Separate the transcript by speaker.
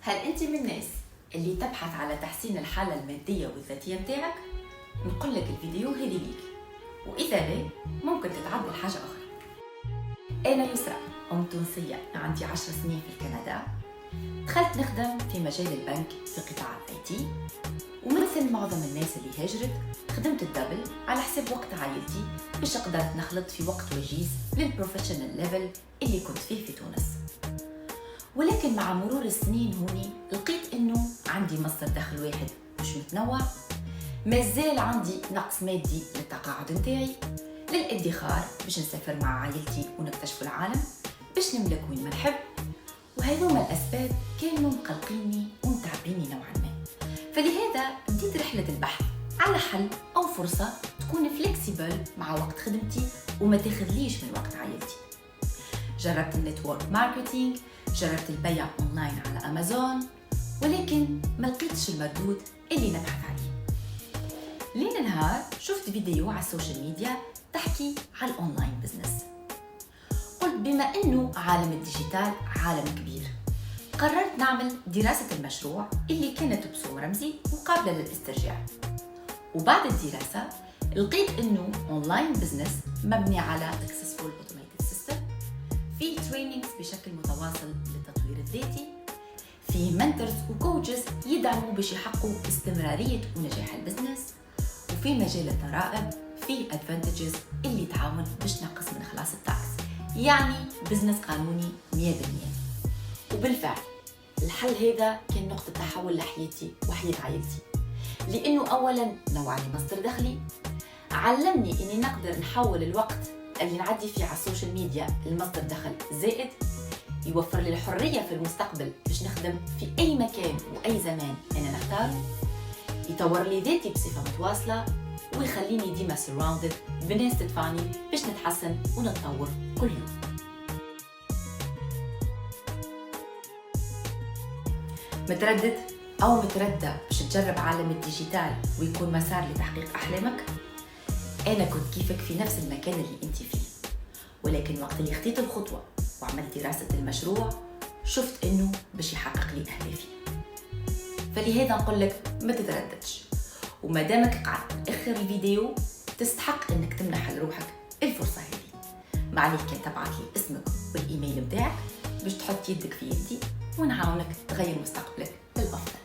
Speaker 1: هل أنت من الناس اللي تبحث على تحسين الحالة المادية والذاتية متاعك؟ نقول لك الفيديو هذه ليك، وإذا لا ممكن تتعدل حاجة أخرى. أنا يسرى، أم تونسية عندي 10 سنين في كندا. دخلت نخدم في مجال البنك في قطاع IT، ومثل معظم الناس اللي هاجرت خدمت الدبل على حساب وقت عائلتي باش قدرت نخلط في وقت وجيز للبروفيشنال ليفل اللي كنت فيه في تونس. ولكن مع مرور السنين هوني لقيت انه عندي مصدر دخل واحد مش متنوع، مازال عندي نقص مادي للتقاعد نتاعي، للادخار باش نسافر مع عائلتي ونكتشف العالم، باش نملك وين ما نحب. وهذوما الاسباب كانوا مقلقيني ومتعبيني نوعا ما. فلهذا بديت رحلة البحث على حل او فرصة تكون فليكسيبل مع وقت خدمتي وما تاخذليش من وقت عائلتي. جربت النتورك ماركتينج، جربت البيع اونلاين على امازون، ولكن ما لقيتش المردود اللي نبحث عليه. لين نهار شفت فيديو على السوشيال ميديا تحكي على الاونلاين بزنس. قلت بما انه عالم الديجيتال عالم كبير، قررت نعمل دراسة المشروع اللي كانت بصورة رمزي وقابلة للاسترجاع. وبعد الدراسة لقيت انه اونلاين بزنس مبني على successful automated system، في ترينينجز بشكل متواصل للتطوير الذاتي، في منتورز وكوتشز يدعموا باش يحققوا استمرارية ونجاح البزنس، وفي مجال الضرائب في ادفانتجز اللي تعاون باش نقص من خلاص التاكس، يعني بزنس قانوني 100%. وبالفعل الحل هذا كان نقطة تحول لحياتي وحياة عائلتي، لأنه أولاً نوع لي مصدر دخلي، علمني إني نقدر نحول الوقت اللي نعدي فيه على السوشيال ميديا لمصدر دخل زائد، يوفر لي الحرية في المستقبل باش نخدم في أي مكان وأي زمان أنا نختاره، يطور لي ذاتي بصفة متواصلة، ويخليني ديما surrounded بناس تدفعني باش نتحسن ونتطور كل يوم. متردد أو متردة باش تجرب عالم الديجيتال ويكون مسار لتحقيق أحلامك؟ أنا كنت كيفك في نفس المكان اللي أنت فيه، ولكن وقت اللي خديت الخطوة وعملت دراسة المشروع شفت إنه باش يحقق لي أهدافي. فلهذا نقول لك ما تترددش، وما دامك قعدت آخر الفيديو تستحق إنك تمنح لروحك الفرصة هذه. ما عليك كان تبعت لي اسمك والإيميل متاعك باش تحط يدك في يدي ونعاونك تغير مستقبلك للأفضل.